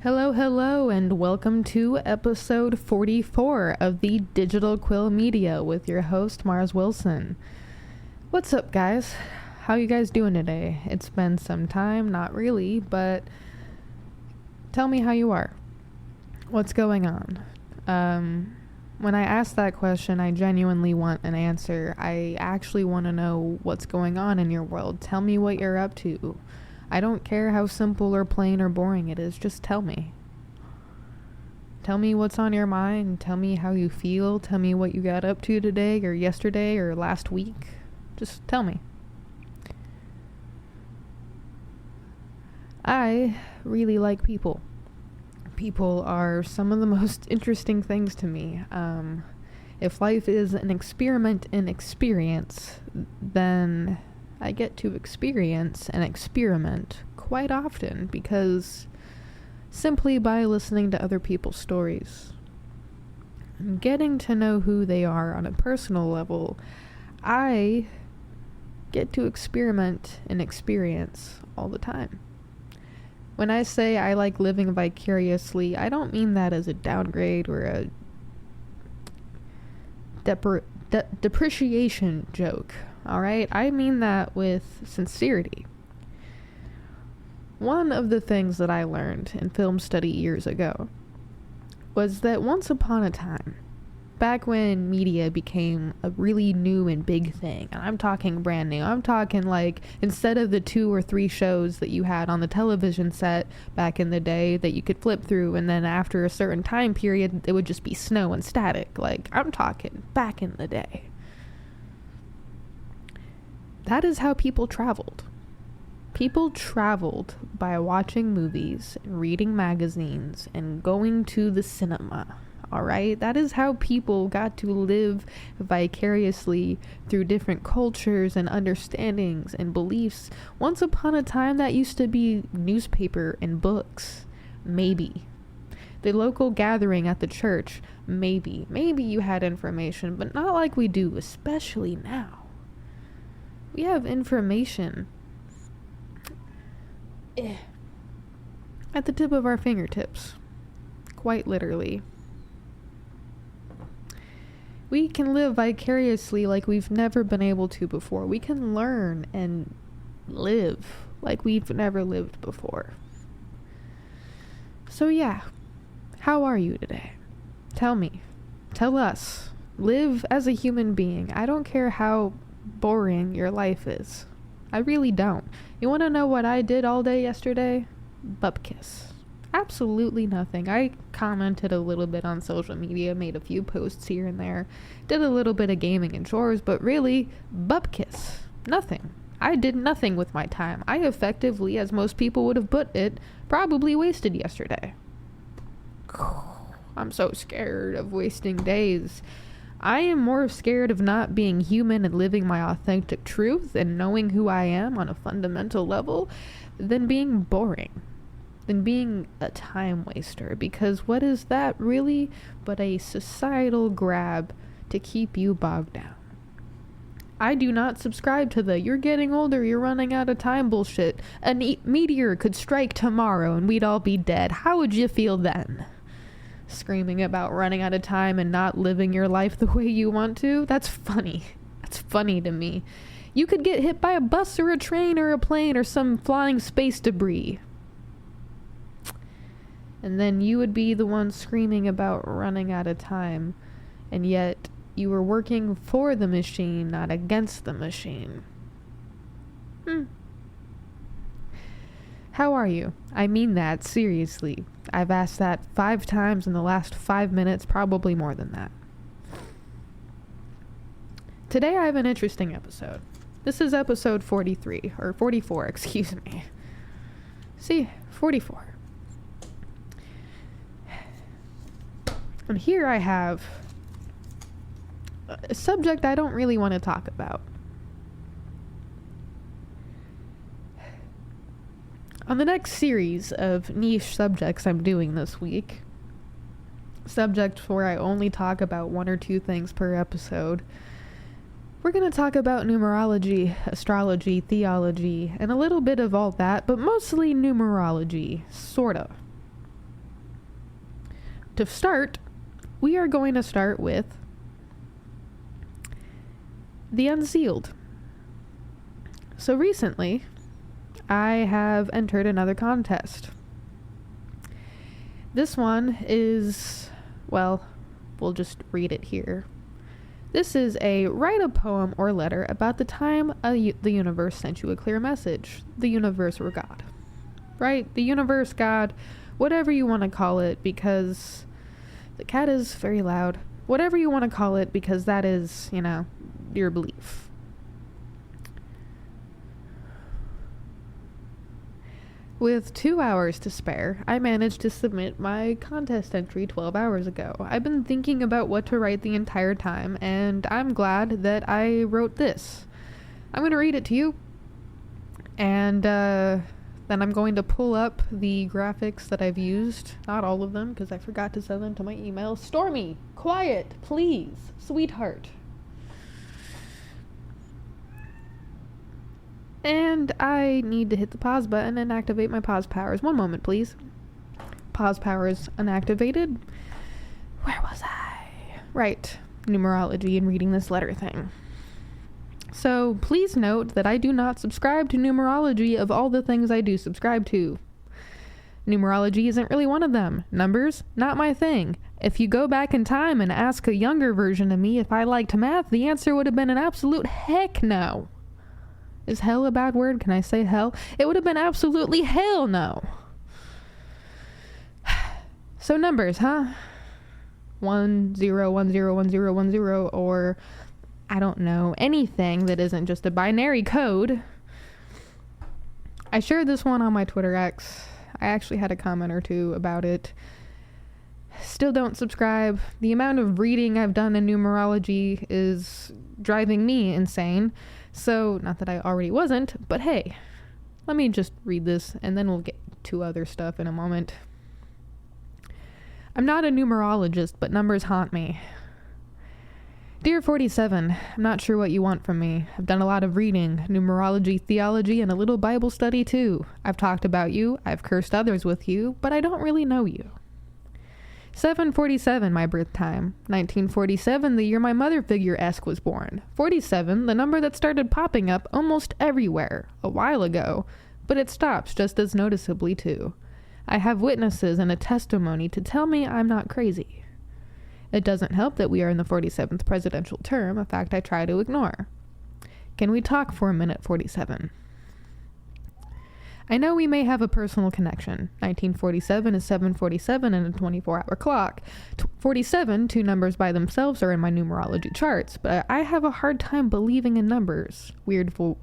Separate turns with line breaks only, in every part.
Hello, hello, and welcome to episode 44 of the Digital Quill Media with your host, Mars Wilson. What's up, guys? How you guys doing today? It's been some time, not really, but tell me how you are. What's going on? When I ask that question, I genuinely want an answer. I actually want to know what's going on in your world. Tell me what you're up to. I don't care how simple or plain or boring it is, just tell me. Tell me what's on your mind, tell me how you feel, tell me what you got up to today or yesterday or last week. Just tell me. I really like people. People are some of the most interesting things to me. If life is an experiment in experience, then I get to experience and experiment quite often because simply by listening to other people's stories and getting to know who they are on a personal level, I get to experiment and experience all the time. When I say I like living vicariously, I don't mean that as a downgrade or a depreciation joke. Alright, I mean that with sincerity. One of the things that I learned in film study years ago was that once upon a time, back when media became a really new and big thing, and I'm talking brand new, I'm talking like instead of the 2 or 3 shows that you had on the television set back in the day that you could flip through, and then after a certain time period, it would just be snow and static. Like, I'm talking back in the day. That is how people traveled. People traveled by watching movies, and reading magazines, and going to the cinema. Alright? That is how people got to live vicariously through different cultures and understandings and beliefs. Once upon a time, that used to be newspaper and books. Maybe. The local gathering at the church. Maybe. Maybe you had information, but not like we do, especially now. We have information at the tip of our fingertips. Quite literally. We can live vicariously like we've never been able to before. We can learn and live like we've never lived before. So yeah, how are you today? Tell me. Tell us. Live as a human being. I don't care how boring your life is. I really don't. You want to know what I did all day yesterday? Bupkis. Absolutely nothing. I commented a little bit on social media, made a few posts here and there, did a little bit of gaming and chores, but really, bupkis. Nothing. I did nothing with my time. I effectively, as most people would have put it, probably wasted yesterday. I'm so scared of wasting days. I am more scared of not being human and living my authentic truth and knowing who I am on a fundamental level than being boring, than being a time waster, because what is that really but a societal grab to keep you bogged down? I do not subscribe to the you're getting older, you're running out of time bullshit. A meteor could strike tomorrow and we'd all be dead. How would you feel then? Screaming about running out of time and not living your life the way you want to? That's funny. That's funny to me. You could get hit by a bus or a train or a plane or some flying space debris. And then you would be the one screaming about running out of time. And yet you were working for the machine, not against the machine. How are you? I mean that, seriously. I've asked that 5 times in the last 5 minutes, probably more than that. Today I have an interesting episode. This is episode 43, or 44, excuse me. See, 44. And here I have a subject I don't really want to talk about. On the next series of niche subjects I'm doing this week, subject where I only talk about 1 or 2 things per episode, we're going to talk about numerology, astrology, theology, and a little bit of all that, but mostly numerology, sorta. to start, we are going to start with the unsealed. So recently, I have entered another contest. This one is, well, we'll just read it here. This is a write a poem or letter about the time the universe sent you a clear message. The universe or God. Right? The universe, God, whatever you want to call it, because the cat is very loud. Whatever you want to call it, because that is, your belief. With 2 hours to spare, I managed to submit my contest entry 12 hours ago. I've been thinking about what to write the entire time, and I'm glad that I wrote this. I'm going to read it to you, and then I'm going to pull up the graphics that I've used. Not all of them, because I forgot to send them to my email. Stormy, quiet, please, sweetheart. And I need to hit the pause button and activate my pause powers. One moment, please. Pause powers unactivated. Where was I? Right. Numerology and reading this letter thing. So please note that I do not subscribe to numerology of all the things I do subscribe to. Numerology isn't really one of them. Numbers, not my thing. If you go back in time and ask a younger version of me if I liked math, the answer would have been an absolute heck no. Is hell a bad word? Can I say hell? It would have been absolutely hell no. So numbers, huh? 1 0 1 0 1 0 1 0, or I don't know, anything that isn't just a binary code. I shared this one on my Twitter X. I actually had a comment or two about it. Still don't subscribe. The amount of reading I've done in numerology is driving me insane. So, not that I already wasn't, but hey, let me just read this and then we'll get to other stuff in a moment. I'm not a numerologist, but numbers haunt me. Dear 47, I'm not sure what you want from me. I've done a lot of reading, numerology, theology, and a little Bible study too. I've talked about you, I've cursed others with you, but I don't really know you. 747, my birth time. 1947, the year my mother figure-esque was born. 47, the number that started popping up almost everywhere, a while ago, but it stops just as noticeably too. I have witnesses and a testimony to tell me I'm not crazy. It doesn't help that we are in the 47th presidential term, a fact I try to ignore. Can we talk for a minute, 47? I know we may have a personal connection. 1947 is 7:47 and a 24-hour clock. 47, two numbers by themselves, are in my numerology charts, but I have a hard time believing in numbers. Weird for...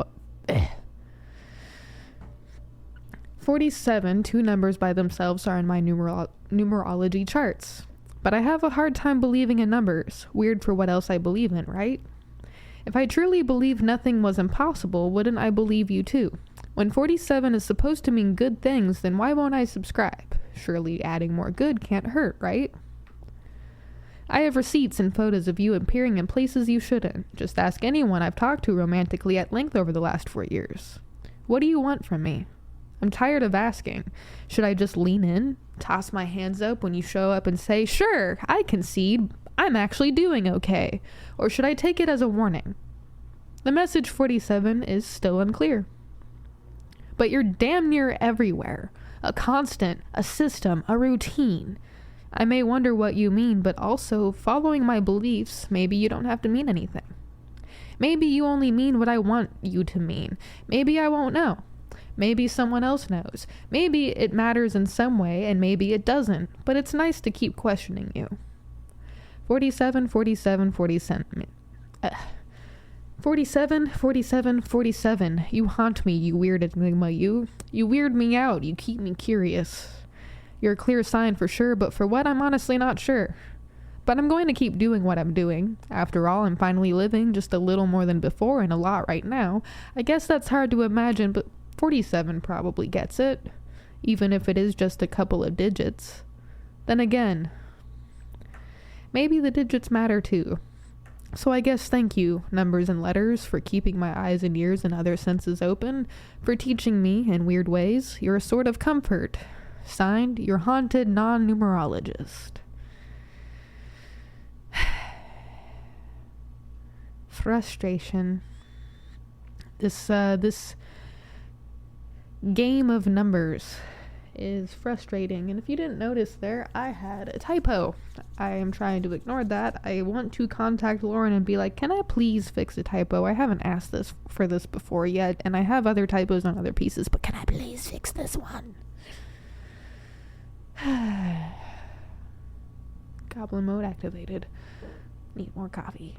47, two numbers by themselves, are in my numerology charts, but I have a hard time believing in numbers. Weird for what else I believe in, right? If I truly believed nothing was impossible, wouldn't I believe you too? When 47 is supposed to mean good things, then why won't I subscribe? Surely adding more good can't hurt, right? I have receipts and photos of you appearing in places you shouldn't. Just ask anyone I've talked to romantically at length over the last 4 years. What do you want from me? I'm tired of asking. Should I just lean in, toss my hands up when you show up and say, sure, I concede, I'm actually doing okay? Or should I take it as a warning? The message 47 is still unclear. But you're damn near everywhere. A constant, a system, a routine. I may wonder what you mean, but also, following my beliefs, maybe you don't have to mean anything. Maybe you only mean what I want you to mean. Maybe I won't know. Maybe someone else knows. Maybe it matters in some way, and maybe it doesn't. But it's nice to keep questioning you. 47, 47, 47. 47, 47, 47. You haunt me, you weird enigma. You weird me out. You keep me curious. You're a clear sign for sure, but for what, I'm honestly not sure. But I'm going to keep doing what I'm doing. After all, I'm finally living just a little more than before and a lot right now. I guess that's hard to imagine, but 47 probably gets it. Even if it is just a couple of digits. Then again, maybe the digits matter too. So I guess thank you, numbers and letters, for keeping my eyes and ears and other senses open, for teaching me, in weird ways, you're a sort of comfort. Signed, your haunted non-numerologist. frustration. This game of numbers is frustrating. And if you didn't notice there, I had a typo. I am trying to ignore that. I want to contact Lauren and be like, can I please fix a typo? I haven't asked for this before yet, and I have other typos on other pieces, but can I please fix this one? Goblin mode activated. Need more coffee.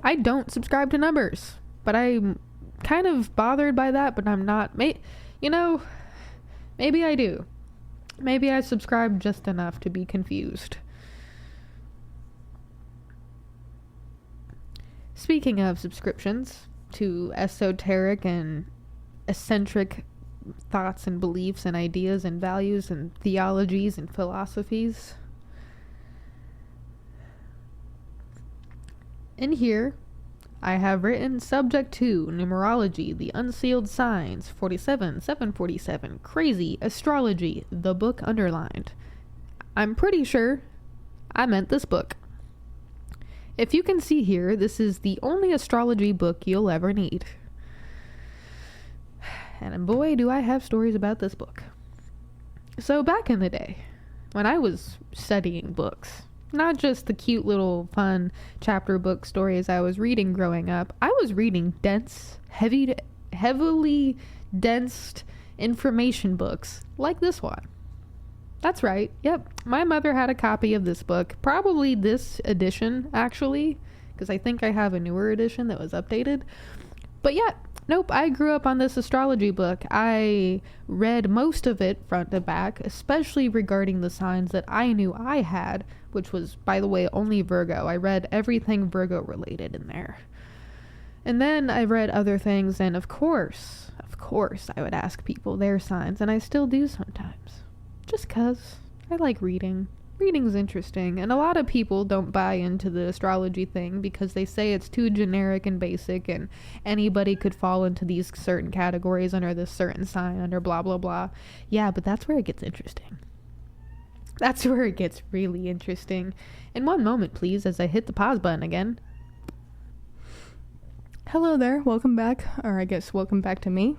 I don't subscribe to numbers, but I'm kind of bothered by that, but I'm not. Maybe I do. Maybe I subscribe just enough to be confused. Speaking of subscriptions to esoteric and eccentric thoughts and beliefs and ideas and values and theologies and philosophies, in here I have written subject to numerology, the unsealed signs, 47, 747, crazy, astrology, the book underlined. I'm pretty sure I meant this book. If you can see here, this is the only astrology book you'll ever need. And boy, do I have stories about this book. So back in the day, when I was studying books, not just the cute little fun chapter book stories I was reading growing up, I was reading dense, heavily dense information books like this one. That's right. Yep. My mother had a copy of this book, probably this edition actually, because I think I have a newer edition that was updated. But yeah, nope, I grew up on this astrology book. I read most of it front to back, especially regarding the signs that I knew I had, which was, by the way, only Virgo. I read everything Virgo related in there. And then I read other things, and of course, I would ask people their signs, and I still do sometimes. Just 'cause I like reading. Reading's interesting, and a lot of people don't buy into the astrology thing because they say it's too generic and basic, and anybody could fall into these certain categories under this certain sign, under blah blah blah. Yeah, but that's where it gets interesting. That's where it gets really interesting. In one moment, please, as I hit the pause button again. Hello there, welcome back, or I guess welcome back to me.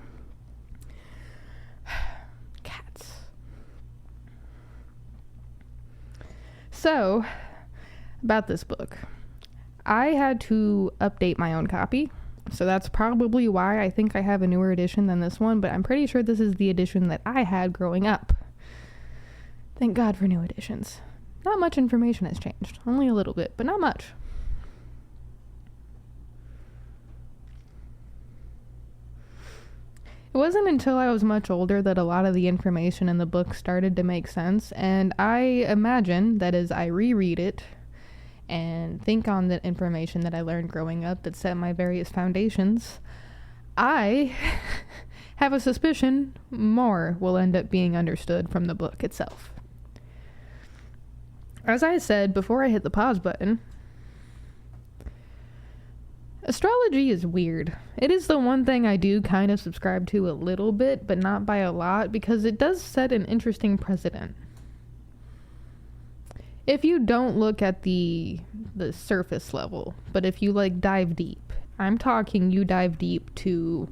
Cats. So, about this book. I had to update my own copy, so that's probably why I think I have a newer edition than this one, but I'm pretty sure this is the edition that I had growing up. Thank God for new editions. Not much information has changed. Only a little bit, but not much. It wasn't until I was much older that a lot of the information in the book started to make sense, and I imagine that as I reread it and think on the information that I learned growing up that set my various foundations, I have a suspicion more will end up being understood from the book itself. As I said before I hit the pause button, astrology is weird. It is the one thing I do kind of subscribe to a little bit, but not by a lot, because it does set an interesting precedent. If you don't look at the surface level, but if you dive deep, I'm talking you dive deep to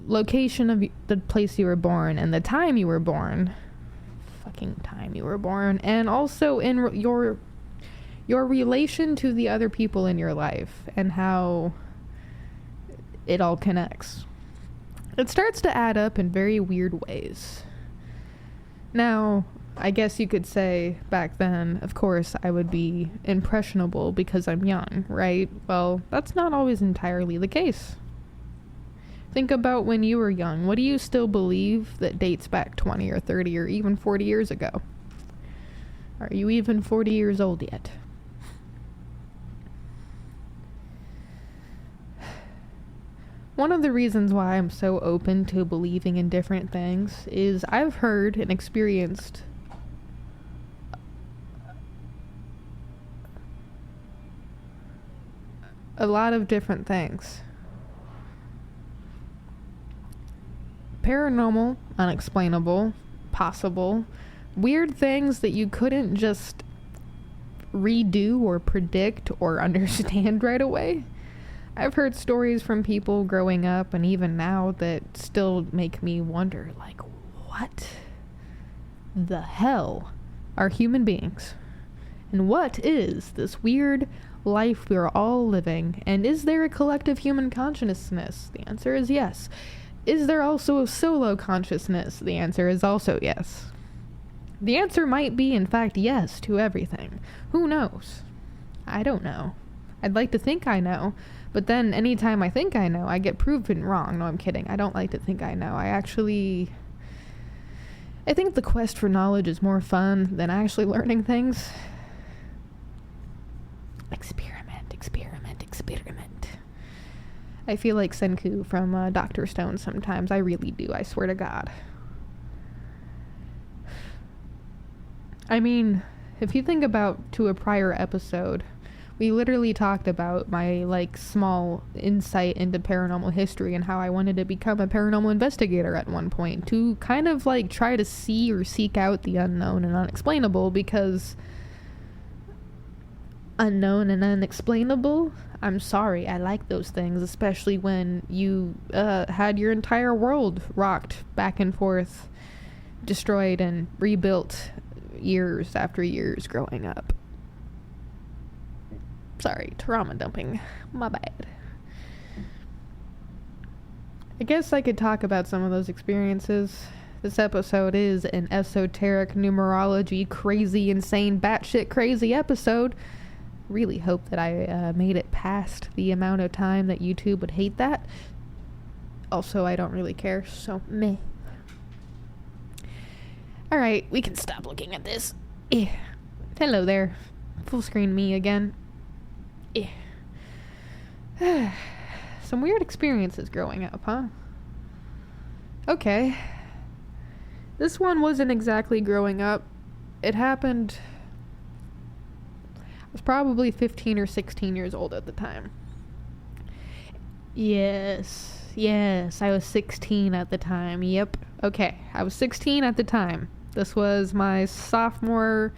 location of the place you were born and the time you were born, and also in your relation to the other people in your life and how it all connects. It starts to add up in very weird ways. Now, I guess you could say back then, of course, I would be impressionable because I'm young, right? Well, that's not always entirely the case. Think about when you were young. What do you still believe that dates back 20 or 30 or even 40 years ago? Are you even 40 years old yet? One of the reasons why I'm so open to believing in different things is I've heard and experienced a lot of different things. Paranormal, unexplainable, possible, weird things that you couldn't just redo or predict or understand right away. I've heard stories from people growing up and even now that still make me wonder, like, what the hell are human beings? And what is this weird life we're all living? And is there a collective human consciousness? The answer is yes. Is there also a solo consciousness? The answer is also yes. The answer might be, in fact, yes to everything. Who knows? I don't know. I'd like to think I know, but then anytime I think I know, I get proven wrong. No, I'm kidding. I don't like to think I know. I think the quest for knowledge is more fun than actually learning things. Experiment, experiment, experiment. I feel like Senku from Dr. Stone sometimes. I really do. I swear to God. I mean, if you think about to a prior episode, we literally talked about my, like, small insight into paranormal history and how I wanted to become a paranormal investigator at one point to kind of, like, try to see or seek out the unknown and unexplainable, because unknown and unexplainable, I'm sorry, I like those things, especially when you had your entire world rocked back and forth, destroyed and rebuilt years after years growing up. Sorry, trauma dumping. My bad. I guess I could talk about some of those experiences. This episode is an esoteric numerology, crazy, insane, batshit crazy episode. Really hope that I made it past the amount of time that YouTube would hate that. Also, I don't really care, so meh. Alright, we can stop looking at this. Hello there. Full screen me again. Some weird experiences growing up, huh? Okay. This one wasn't exactly growing up. It happened... I was probably 15 or 16 years old at the time. Yes, I was 16 at the time. Yep. Okay, I was 16 at the time. This was my freshman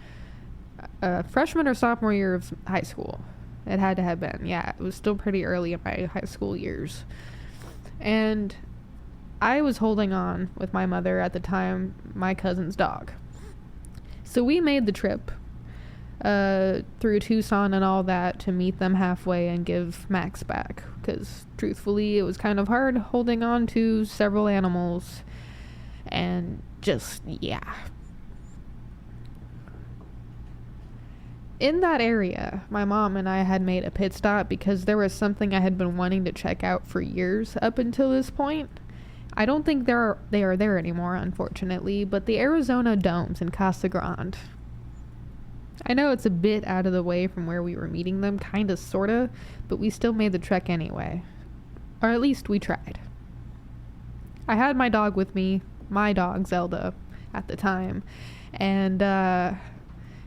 or sophomore year of high school. It had to have been. Yeah, it was still pretty early in my high school years. And I was holding on with my mother at the time, my cousin's dog. So we made the trip through Tucson and all that to meet them halfway and give Max back. Because truthfully, it was kind of hard holding on to several animals. And just, yeah. In that area, my mom and I had made a pit stop because there was something I had been wanting to check out for years up until this point. I don't think they are there anymore, unfortunately, but the Arizona Domes in Casa Grande. I know it's a bit out of the way from where we were meeting them, kinda, sorta, but we still made the trek anyway. Or at least we tried. I had my dog with me, my dog, Zelda, at the time, and,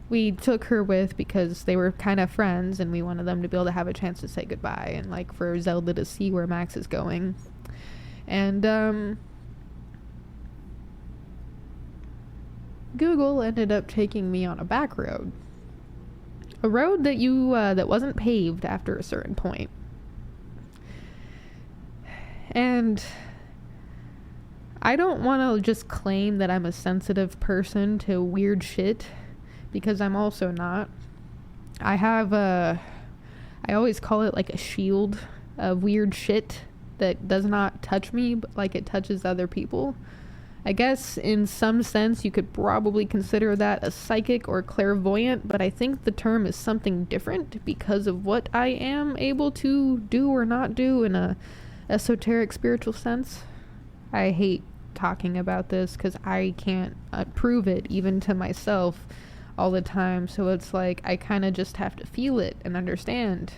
we took her with because they were kind of friends and we wanted them to be able to have a chance to say goodbye and, like, for Zelda to see where Max is going. And, Google ended up taking me on a back road. A road that that wasn't paved after a certain point. And I don't want to just claim that I'm a sensitive person to weird shit, because I'm also not. I have I always call it like a shield of weird shit that does not touch me, but like it touches other people. I guess in some sense you could probably consider that a psychic or clairvoyant, but I think the term is something different because of what I am able to do or not do in a esoteric spiritual sense. I hate talking about this because I can't prove it even to myself all the time, so it's like I kind of just have to feel it and understand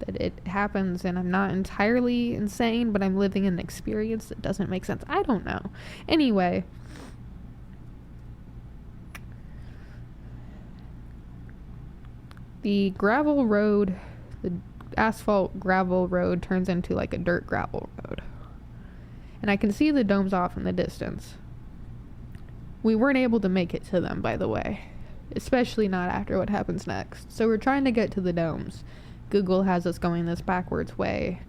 that it happens, and I'm not entirely insane, but I'm living an experience that doesn't make sense. I don't know. Anyway, the gravel road, the asphalt gravel road turns into like a dirt gravel road, and I can see the domes off in the distance. We weren't able to make it to them, by the way. especially not after what happens next. So we're trying to get to the domes. Google has us going this backwards way,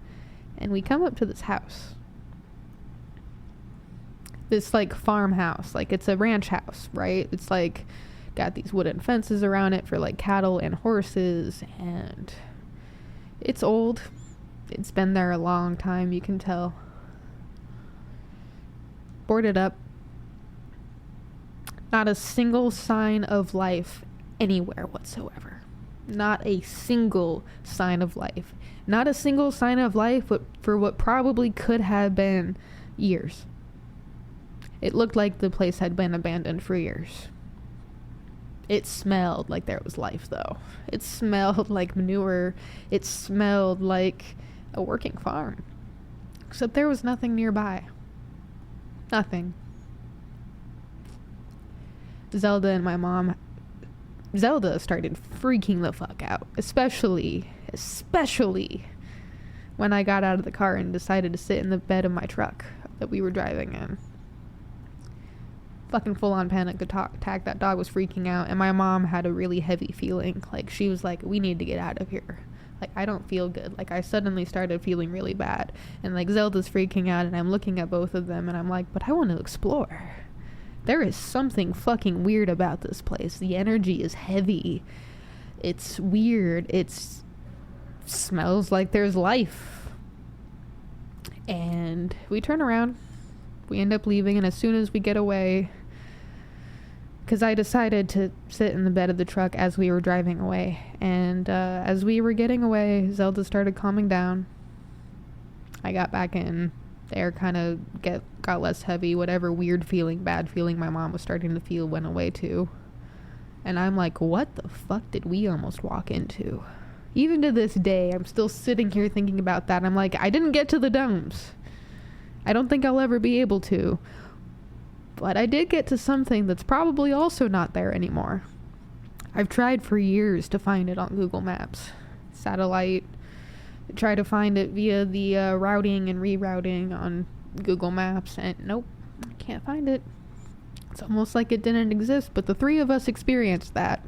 and we come up to this house. This like farmhouse, like it's a ranch house, right? It's like got these wooden fences around it for like cattle and horses, and it's old. It's been there a long time, you can tell. Boarded up. Not a single sign of life anywhere whatsoever. Not a single sign of life. Not a single sign of life for what probably could have been years. It looked like the place had been abandoned for years. It smelled like there was life, though. It smelled like manure. It smelled like a working farm. Except there was nothing nearby. Nothing. Zelda started freaking the fuck out. Especially when I got out of the car and decided to sit in the bed of my truck that we were driving in. Fucking full-on panic attack. That dog was freaking out, and my mom had a really heavy feeling. Like, she was like, we need to get out of here. Like, I don't feel good. Like, I suddenly started feeling really bad. And, like, Zelda's freaking out, and I'm looking at both of them, and I'm like, but I want to explore. There is something fucking weird about this place. The energy is heavy. It's weird. It smells like there's life. And we turn around. We end up leaving, and as soon as we get away, because I decided to sit in the bed of the truck as we were driving away, and as we were getting away, Zelda started calming down. I got back in. The air kind of got less heavy. Whatever weird feeling, bad feeling my mom was starting to feel went away too. And I'm like, what the fuck did we almost walk into? Even to this day, I'm still sitting here thinking about that. I'm like, I didn't get to the domes. I don't think I'll ever be able to. But I did get to something that's probably also not there anymore. I've tried for years to find it on Google Maps. Satellite. Try to find it via the routing and rerouting on Google Maps, and nope, I can't find it. It's almost like it didn't exist, but the three of us experienced that.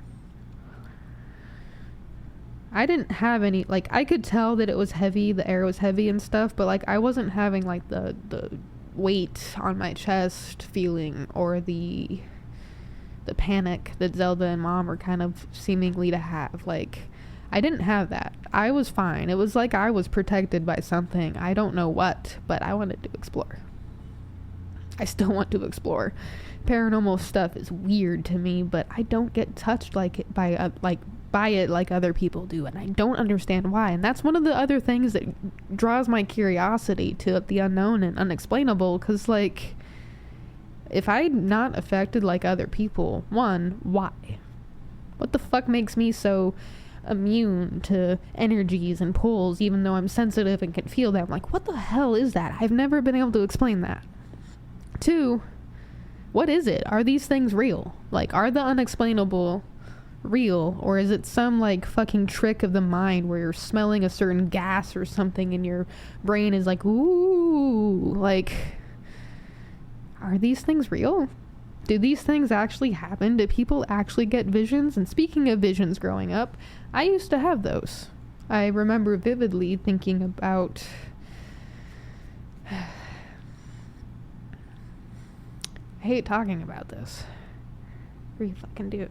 I didn't have any, like, I could tell that it was heavy, the air was heavy and stuff, but, like, I wasn't having, like, the weight on my chest feeling, or the panic that Zelda and Mom were kind of seemingly to have. Like, I didn't have that. I was fine. It was like I was protected by something. I don't know what, but I wanted to explore. I still want to explore. Paranormal stuff is weird to me, but I don't get touched by it like other people do, and I don't understand why. And that's one of the other things that draws my curiosity to the unknown and unexplainable, because, like, if I'm not affected like other people, one, why? What the fuck makes me so immune to energies and pulls, even though I'm sensitive and can feel them? Like, what the hell is that? I've never been able to explain that. Two, what is it? Are these things real? Like, are the unexplainable real, or is it some, like, fucking trick of the mind where you're smelling a certain gas or something and your brain is like, ooh, like, are these things real? Do these things actually happen? Do people actually get visions? And speaking of visions growing up, I used to have those. I remember vividly thinking about I hate talking about this. I really fucking do.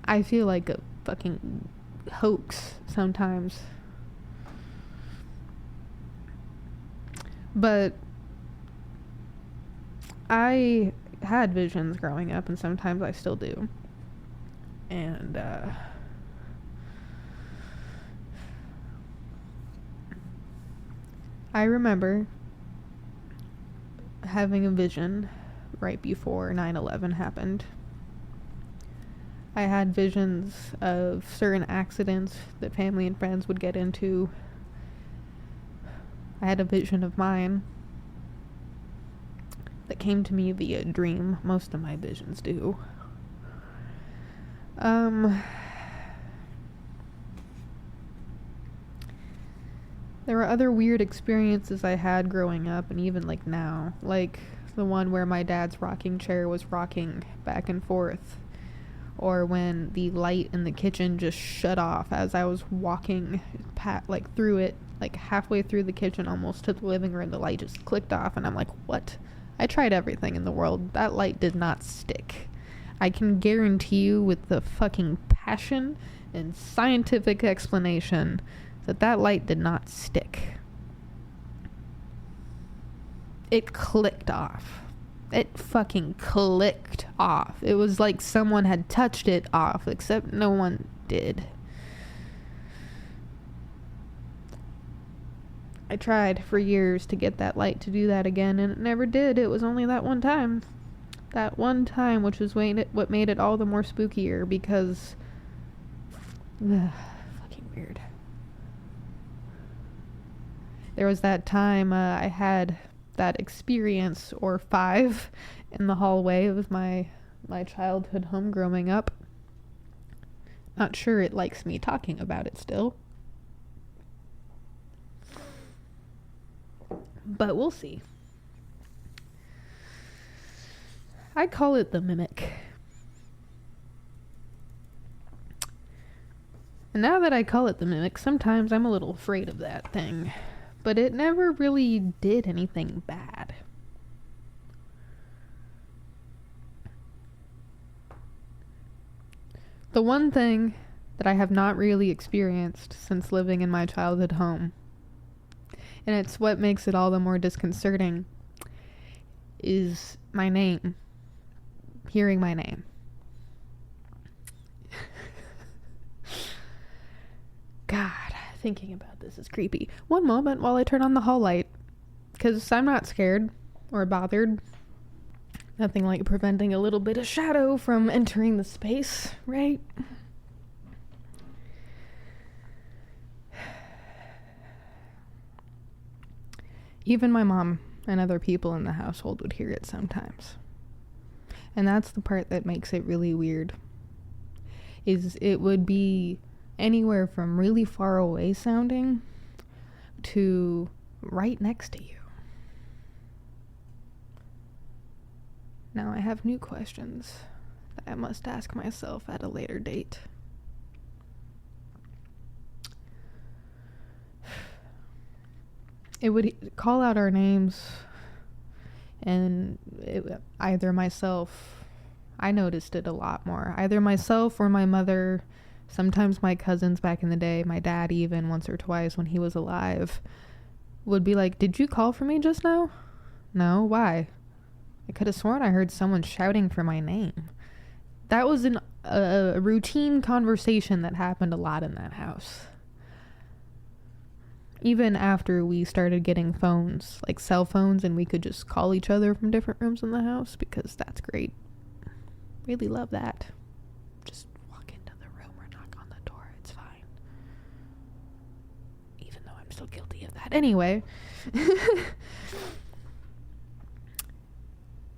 I feel like a fucking hoax sometimes. But I had visions growing up, and sometimes I still do. And I remember having a vision right before 9/11 happened. I had visions of certain accidents that family and friends would get into. I had a vision of mine that came to me via dream. Most of my visions do. There were other weird experiences I had growing up, and even like now, like the one where my dad's rocking chair was rocking back and forth, or when the light in the kitchen just shut off as I was walking like through it, like halfway through the kitchen almost to the living room. The light just clicked off, and I'm like, what? I tried everything in the world. That light did not stick. I can guarantee you with the fucking passion and scientific explanation that light did not stick. It clicked off. It fucking clicked off. It was like someone had touched it off, except no one did. I tried for years to get that light to do that again, and it never did. It was only that one time. That one time, which was what made it all the more spookier, because... fucking weird. There was that time I had that experience, or 5, in the hallway of my childhood home growing up. Not sure it likes me talking about it still. But we'll see. I call it the mimic. And now that I call it the mimic, sometimes I'm a little afraid of that thing. But it never really did anything bad. The one thing that I have not really experienced since living in my childhood home, and it's what makes it all the more disconcerting, is my name. Hearing my name. God, thinking about this is creepy. One moment while I turn on the hall light, because I'm not scared or bothered. Nothing like preventing a little bit of shadow from entering the space, right? Even my mom and other people in the household would hear it sometimes. And that's the part that makes it really weird. Is it would be anywhere from really far away sounding to right next to you. Now I have new questions that I must ask myself at a later date. It would call out our names, and either myself, I noticed it a lot more, either myself or my mother, sometimes my cousins back in the day, my dad even once or twice when he was alive, would be like, "Did you call for me just now?" "No, why?" "I could have sworn I heard someone shouting for my name." That was a routine conversation that happened a lot in that house. Even after we started getting phones, like cell phones, and we could just call each other from different rooms in the house, because that's great. Really love that. Just walk into the room or knock on the door, it's fine. Even though I'm still guilty of that. Anyway.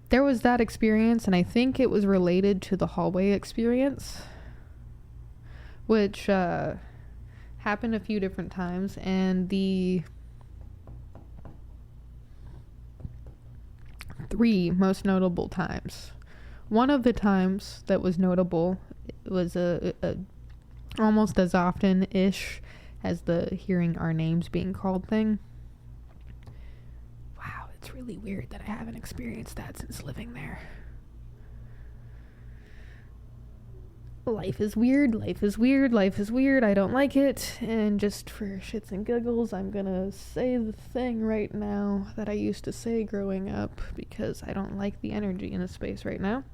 There was that experience, and I think it was related to the hallway experience, which happened a few different times, and the 3 most notable times. One of the times that was notable was a almost as often-ish as the hearing our names being called thing. Wow, it's really weird that I haven't experienced that since living there. Life is weird, life is weird, life is weird, I don't like it, and just for shits and giggles, I'm gonna say the thing right now that I used to say growing up, because I don't like the energy in the space right now.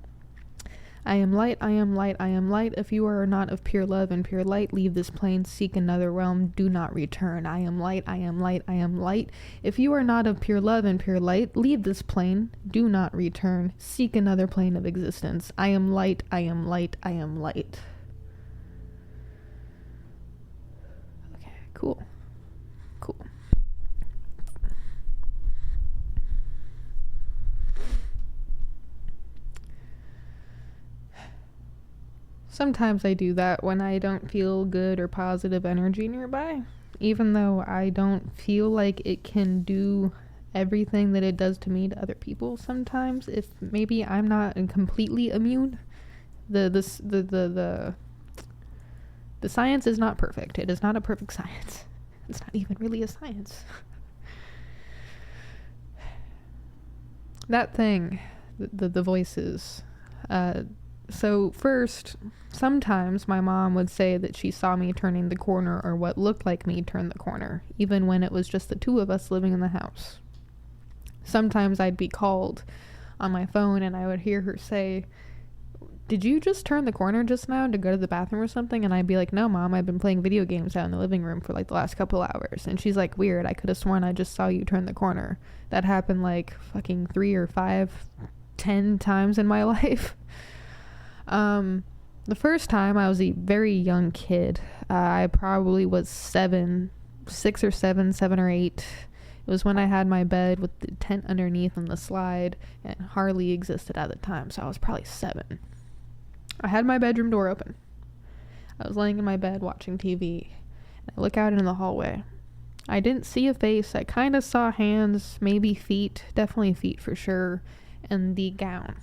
I am light, I am light, I am light. If you are not of pure love and pure light, leave this plane, seek another realm, do not return. I am light, I am light, I am light. If you are not of pure love and pure light, leave this plane, do not return, seek another plane of existence. I am light, I am light, I am light. Okay, cool. Cool. Sometimes I do that when I don't feel good or positive energy nearby. even though I don't feel like it can do everything that it does to me to other people sometimes. If maybe I'm not completely immune, the science is not perfect. It is not a perfect science. It's not even really a science. That thing, the voices. So first, sometimes my mom would say that she saw me turning the corner, or what looked like me turn the corner, even when it was just the two of us living in the house. Sometimes I'd be called on my phone and I would hear her say, "Did you just turn the corner just now to go to the bathroom or something?" And I'd be like, "No, Mom, I've been playing video games out in the living room for like the last couple hours." And she's like, "Weird, I could have sworn I just saw you turn the corner." That happened like fucking 3 or 5, 10 times in my life. The first time I was a very young kid. I probably was 6 or 7, 7 or 8. It was when I had my bed with the tent underneath and the slide, and Harley existed at the time, so I was probably 7. I had my bedroom door open. I was laying in my bed watching TV. I look out into the hallway. I didn't see a face. I kind of saw hands, maybe feet, definitely feet for sure, and the gown.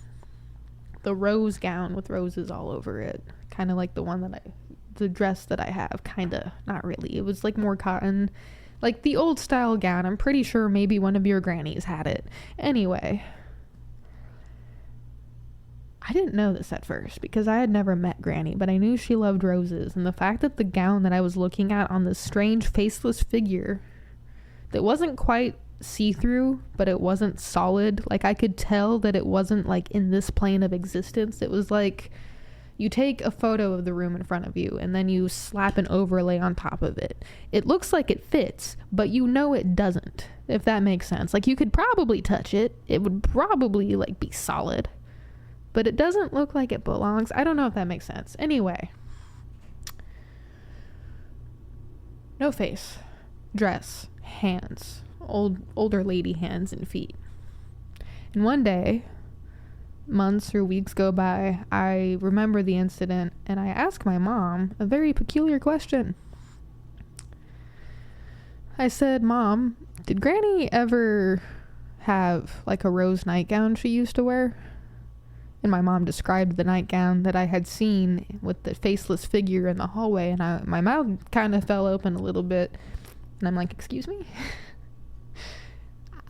The rose gown with roses all over it. Kind of like the dress that I have, kind of, not really. It was like more cotton, like the old style gown. I'm pretty sure maybe one of your grannies had it. Anyway, I didn't know this at first because I had never met Granny, but I knew she loved roses, and the fact that the gown that I was looking at on this strange faceless figure that wasn't quite see-through, but it wasn't solid, like I could tell that it wasn't like in this plane of existence. It was like you take a photo of the room in front of you and then you slap an overlay on top of it. It looks like it fits, but you know it doesn't, if that makes sense. Like you could probably touch it. It would probably like be solid, but it doesn't look like it belongs. I don't know if that makes sense. Anyway, no face, dress, hands, older lady hands and feet. And one day, months or weeks go by, I remember the incident and I ask my mom a very peculiar question. I said, "Mom, did Granny ever have like a rose nightgown she used to wear?" And my mom described the nightgown that I had seen with the faceless figure in the hallway, and my mouth kind of fell open a little bit, and I'm like, "Excuse me?"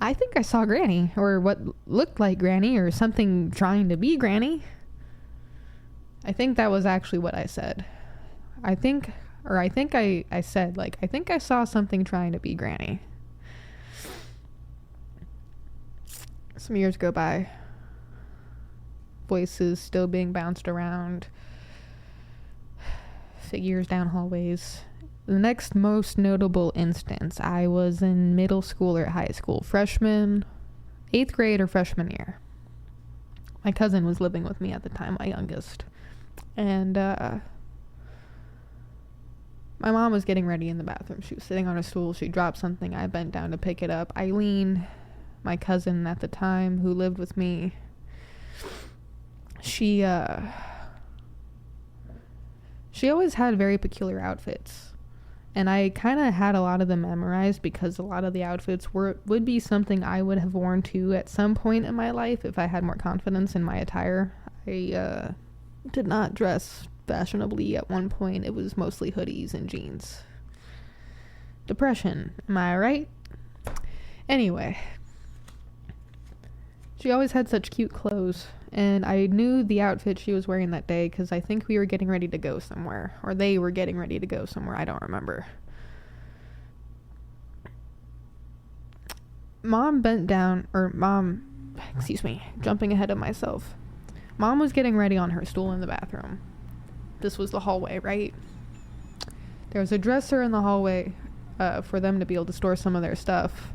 I think I saw Granny, or what looked like Granny, or something trying to be Granny. I think that was actually what I said. I think I said, like, I think I saw something trying to be Granny. Some years go by. Voices still being bounced around. Figures down hallways. The next most notable instance, I was in middle school or high school, freshman, 8th grade or freshman year. My cousin was living with me at the time, my youngest. And my mom was getting ready in the bathroom. She was sitting on a stool. She dropped something. I bent down to pick it up. Eileen, my cousin at the time who lived with me, she always had very peculiar outfits. And I kind of had a lot of them memorized because a lot of the outfits would be something I would have worn too at some point in my life if I had more confidence in my attire. I did not dress fashionably at one point. It was mostly hoodies and jeans. Depression, am I right? Anyway, she always had such cute clothes. And I knew the outfit she was wearing that day because I think we were getting ready to go somewhere. Or they were getting ready to go somewhere. I don't remember. Jumping ahead of myself. Mom was getting ready on her stool in the bathroom. This was the hallway, right? There was a dresser in the hallway for them to be able to store some of their stuff.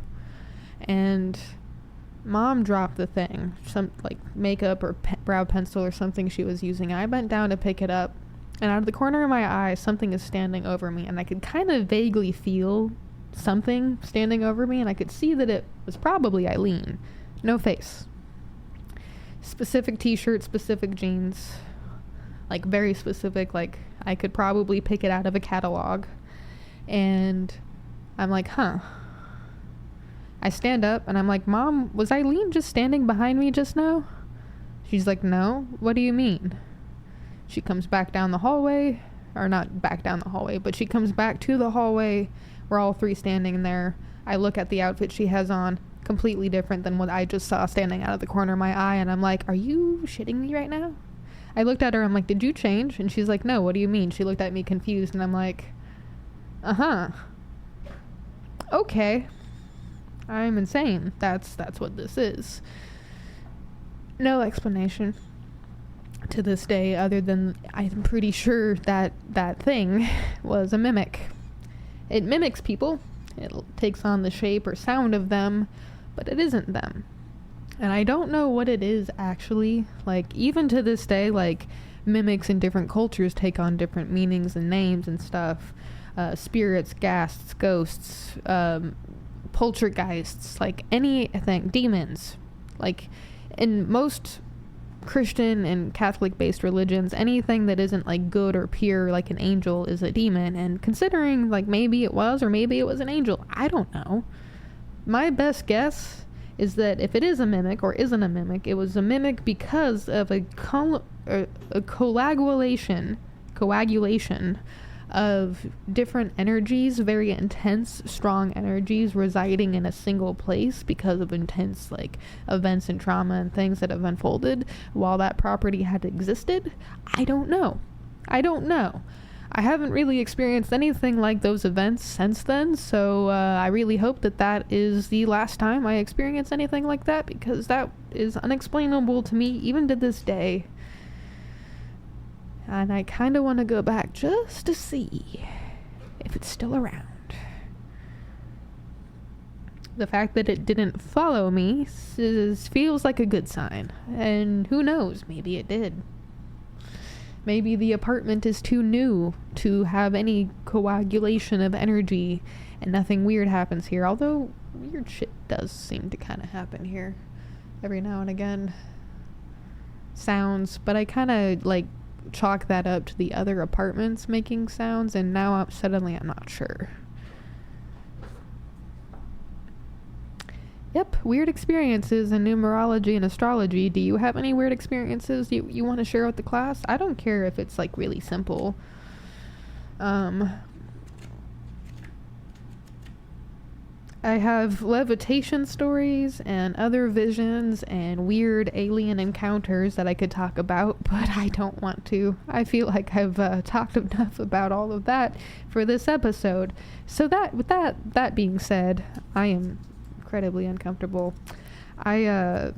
And Mom dropped the thing, some like makeup or brow pencil or something she was using. I bent down to pick it up, and out of the corner of my eye, something is standing over me, and I could kind of vaguely feel something standing over me, and I could see that it was probably Eileen. No face. Specific t-shirt, specific jeans, like very specific, like I could probably pick it out of a catalog. And I'm like, huh. I stand up and I'm like, Mom, was Eileen just standing behind me just now? She's like, no. What do you mean? She comes back down the hallway, or not back down the hallway, but she comes back to the hallway. We're all three standing there. I look at the outfit she has on, completely different than what I just saw standing out of the corner of my eye, and I'm like, are you shitting me right now? I looked at her, I'm like, did you change? And she's like, no, what do you mean? She looked at me confused, and I'm like, uh-huh. Okay. I'm insane. That's what this is. No explanation to this day other than I'm pretty sure that that thing was a mimic. It mimics people. It takes on the shape or sound of them, but it isn't them. And I don't know what it is actually. Like, even to this day, like, mimics in different cultures take on different meanings and names and stuff. Spirits, ghasts, ghosts, poltergeists, like anything, demons. Like, in most Christian and Catholic based religions, anything that isn't like good or pure, like an angel, is a demon. And considering like maybe it was, or maybe it was an angel, I don't know. My best guess is that if it is a mimic or isn't a mimic, it was a mimic because of a coagulation of different energies, very intense, strong energies residing in a single place because of intense like events and trauma and things that have unfolded while that property had existed. I don't know. I haven't really experienced anything like those events since then, so I really hope that that is the last time I experience anything like that, because that is unexplainable to me even to this day. And I kind of want to go back just to see if it's still around. The fact that it didn't follow me feels like a good sign. And who knows, maybe it did. Maybe the apartment is too new to have any coagulation of energy and nothing weird happens here. Although weird shit does seem to kind of happen here every now and again. Sounds, but I kind of like chalk that up to the other apartments making sounds, and now I'm not sure. Yep, weird experiences in numerology and astrology. Do you have any weird experiences you want to share with the class? I don't care if it's like really simple. I have levitation stories and other visions and weird alien encounters that I could talk about, but I don't want to. I feel like I've talked enough about all of that for this episode. So with that being said, I am incredibly uncomfortable. I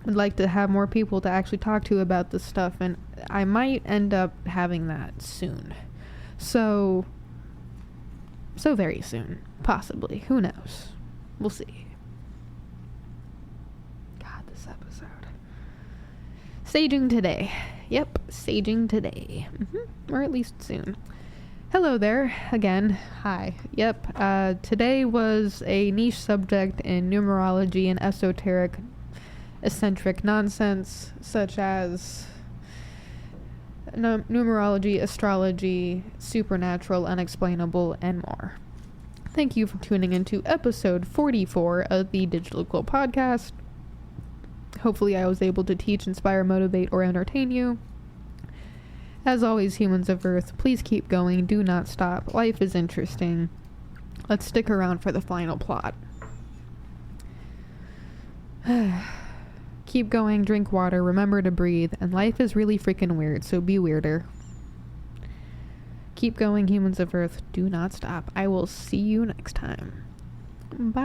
would like to have more people to actually talk to about this stuff, and I might end up having that soon. So very soon. Possibly. Who knows? We'll see. God, this episode. Saging today. Yep, saging today. Or at least soon. Hello there, again. Hi. Yep, today was a niche subject in numerology and esoteric, eccentric nonsense, such as numerology, astrology, supernatural, unexplainable, and more. Thank you for tuning into episode 44 of the Digital Quill podcast. Hopefully I was able to teach, inspire, motivate, or entertain you. As always, humans of Earth, please keep going. Do not stop. Life is interesting. Let's stick around for the final plot. Keep going, drink water, remember to breathe, and life is really freaking weird, so be weirder. Keep going, humans of Earth. Do not stop. I will see you next time. Bye.